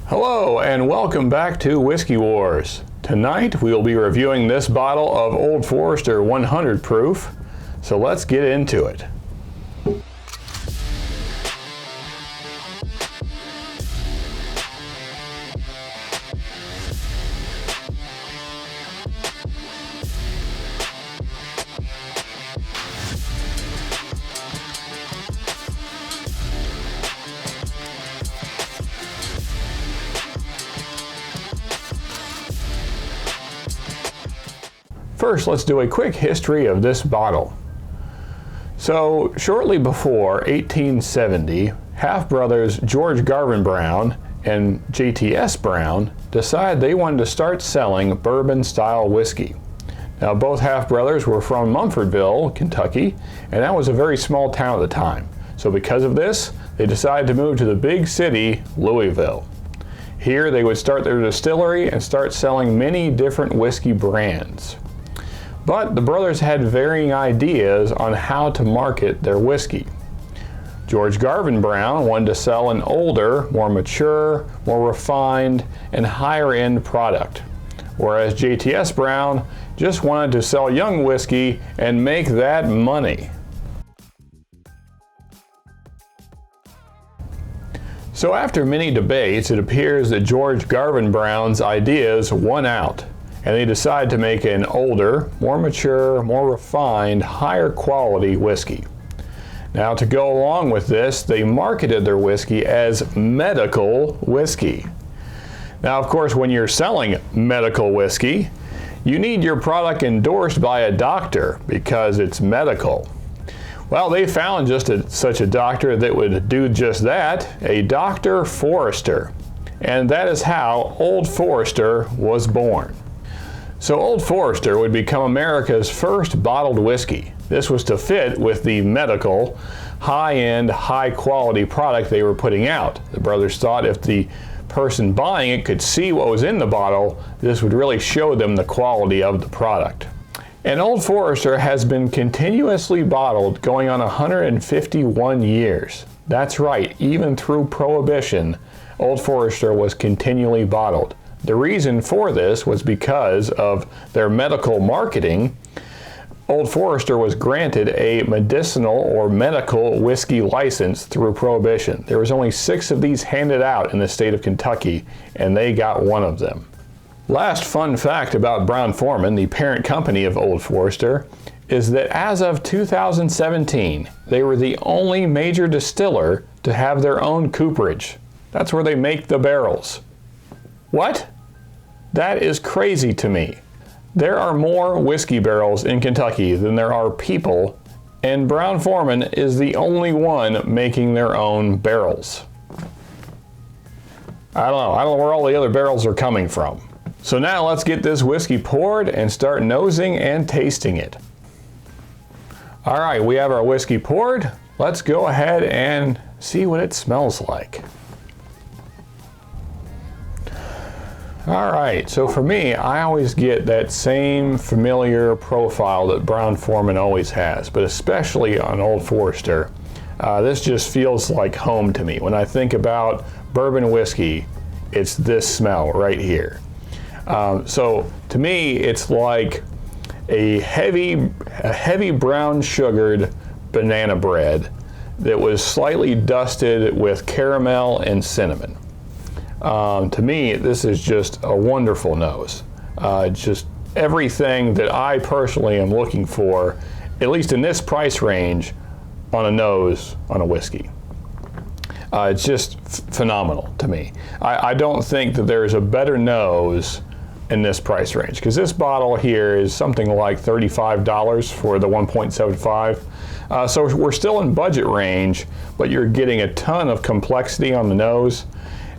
Hello and welcome back to Whiskey Wars. Tonight we will be reviewing this bottle of Old Forester 100 proof, so let's get into it. First, let's do a quick history of this bottle. So, shortly before 1870, half-brothers George Garvin Brown and JTS Brown decided they wanted to start selling bourbon-style whiskey. Now, both half-brothers were from Mumfordville, Kentucky, and that was a very small town at the time. So because of this, they decided to move to the big city, Louisville. Here, they would start their distillery and start selling many different whiskey brands. But the brothers had varying ideas on how to market their whiskey. George Garvin Brown wanted to sell an older, more mature, more refined, and higher-end product, whereas JTS Brown just wanted to sell young whiskey and make that money. So after many debates, it appears that George Garvin Brown's ideas won out, and they decided to make an older, more mature, more refined, higher quality whiskey. Now, to go along with this, they marketed their whiskey as medical whiskey. Now, of course, when you're selling medical whiskey, you need your product endorsed by a doctor because it's medical. Well, they found just such a doctor that would do just that, a Dr. Forester. And that is how Old Forester was born. So Old Forester would become America's first bottled whiskey. This was to fit with the medical, high-end, high-quality product they were putting out. The brothers thought if the person buying it could see what was in the bottle, this would really show them the quality of the product. And Old Forester has been continuously bottled going on 151 years. That's right, even through Prohibition, Old Forester was continually bottled. The reason for this was because of their medical marketing. Old Forester was granted a medicinal or medical whiskey license through Prohibition. There was only 6 of these handed out in the state of Kentucky, and they got one of them. Last fun fact about Brown-Forman, the parent company of Old Forester, is that as of 2017, they were the only major distiller to have their own cooperage. That's where they make the barrels. What? That is crazy to me. There are more whiskey barrels in Kentucky than there are people, and Brown-Forman is the only one making their own barrels. I don't know where all the other barrels are coming from. So now let's get this whiskey poured and start nosing and tasting it. All right, we have our whiskey poured. Let's go ahead and see what it smells like. All right, so for me, I always get that same familiar profile that Brown-Forman always has, but especially on Old Forester. This just feels like home to me. When I think about bourbon whiskey, it's this smell right here. So to me, it's like a heavy brown sugared banana bread that was slightly dusted with caramel and cinnamon. To me, this is just a wonderful nose. Just everything that I personally am looking for, at least in this price range, on a nose on a whiskey. It's just phenomenal to me. I don't think that there's a better nose in this price range, because this bottle here is something like $35 for the 1.75. So we're still in budget range, but you're getting a ton of complexity on the nose.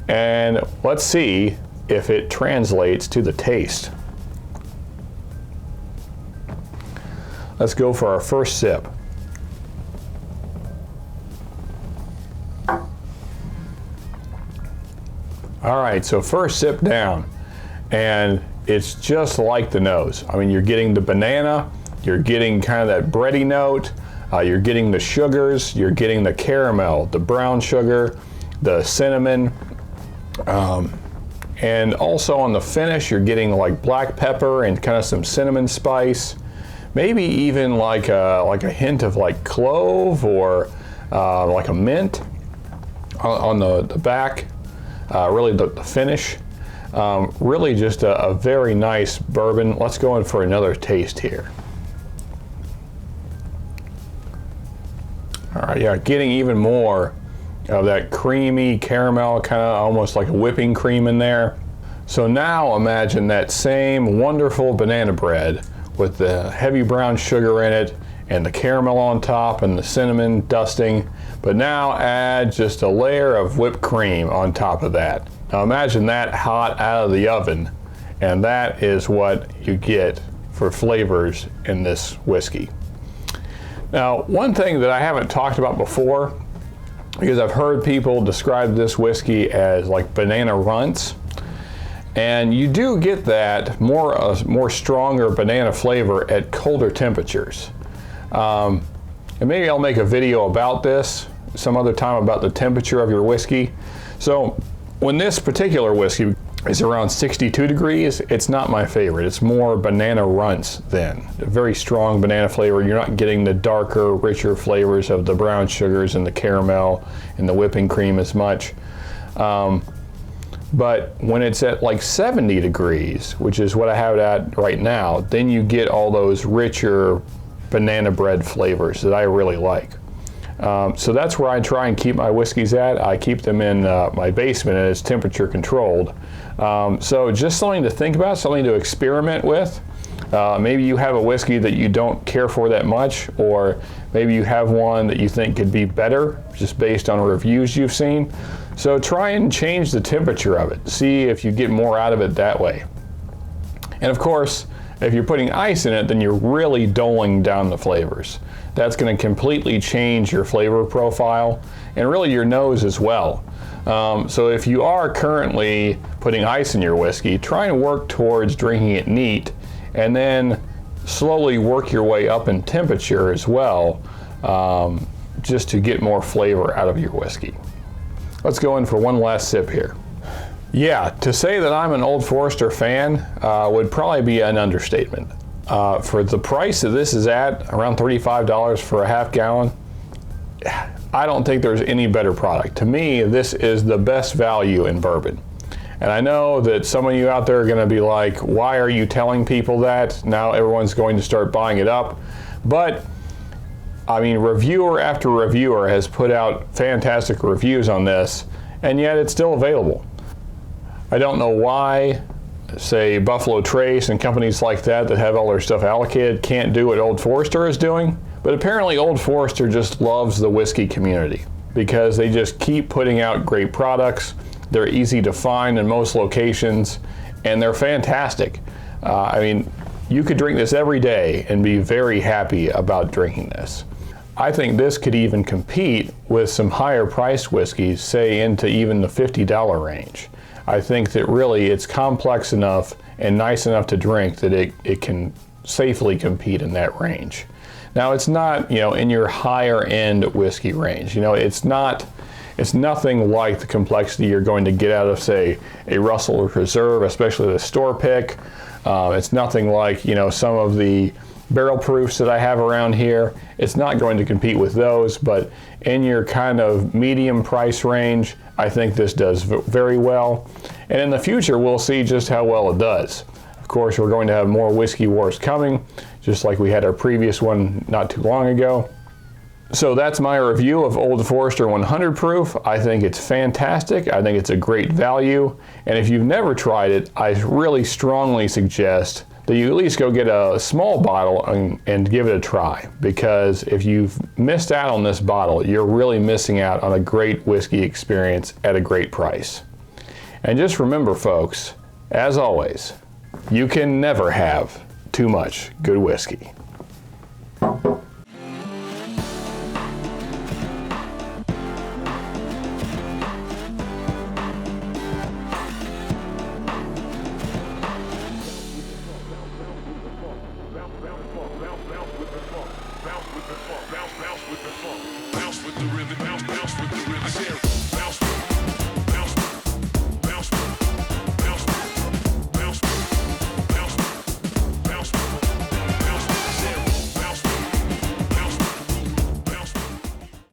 And let's see if it translates to the taste. Let's go for our first sip. All right, so first sip down, and it's just like the nose. I mean, you're getting the banana, you're getting kind of that bready note, you're getting the sugars, you're getting the caramel, the brown sugar, the cinnamon. And also on the finish, you're getting like black pepper and kind of some cinnamon spice, maybe even like a hint of like clove or like a mint on the back. Really the finish. Really just a very nice bourbon. Let's go in for another taste here. All right, yeah, getting even more of that creamy caramel, kind of almost like a whipping cream in there. So now imagine that same wonderful banana bread with the heavy brown sugar in it and the caramel on top and the cinnamon dusting, but now add just a layer of whipped cream on top of that. Now imagine that hot out of the oven, and that is what you get for flavors in this whiskey. Now, one thing that I haven't talked about before, because I've heard people describe this whiskey as like banana runts, and you do get that more stronger banana flavor at colder temperatures. And maybe I'll make a video about this some other time about the temperature of your whiskey. So when this particular whiskey is around 62 degrees, it's not my favorite. It's more banana runts then. A very strong banana flavor. You're not getting the darker, richer flavors of the brown sugars and the caramel and the whipping cream as much. But when it's at like 70 degrees, which is what I have it at right now, then you get all those richer banana bread flavors that I really like. So that's where I try and keep my whiskeys at. I keep them in my basement, and it's temperature controlled. So just something to think about, something to experiment with. Maybe you have a whiskey that you don't care for that much, or maybe you have one that you think could be better just based on reviews you've seen. So try and change the temperature of it. See if you get more out of it that way. And of course, if you're putting ice in it, then you're really doling down the flavors. That's going to completely change your flavor profile and really your nose as well. So if you are currently putting ice in your whiskey, try and work towards drinking it neat, and then slowly work your way up in temperature as well, just to get more flavor out of your whiskey. Let's go in for one last sip here. Yeah, to say that I'm an Old Forester fan would probably be an understatement. For the price that this is at, around $35 for a half gallon, I don't think there's any better product. To me, this is the best value in bourbon. And I know that some of you out there are going to be like, why are you telling people that? Now everyone's going to start buying it up. But I mean, reviewer after reviewer has put out fantastic reviews on this, and yet it's still available. I don't know why, say, Buffalo Trace and companies like that have all their stuff allocated can't do what Old Forester is doing, but apparently Old Forester just loves the whiskey community because they just keep putting out great products. They're easy to find in most locations, and they're fantastic. I mean, you could drink this every day and be very happy about drinking this. I think this could even compete with some higher priced whiskeys, say into even the $50 range. I think that really it's complex enough and nice enough to drink that it can safely compete in that range. Now it's not, in your higher end whiskey range. It's nothing like the complexity you're going to get out of, say, a Russell Reserve, especially the store pick. It's nothing like, some of the barrel proofs that I have around here. It's not going to compete with those, but in your kind of medium price range, I think this does very well. And in the future, we'll see just how well it does. Of course, we're going to have more Whiskey Wars coming, just like we had our previous one not too long ago. So that's my review of Old Forester 100 Proof. I think it's fantastic. I think it's a great value. And if you've never tried it, I really strongly suggest that you at least go get a small bottle and give it a try, because if you've missed out on this bottle, you're really missing out on a great whiskey experience at a great price. And just remember, folks, as always, you can never have too much good whiskey.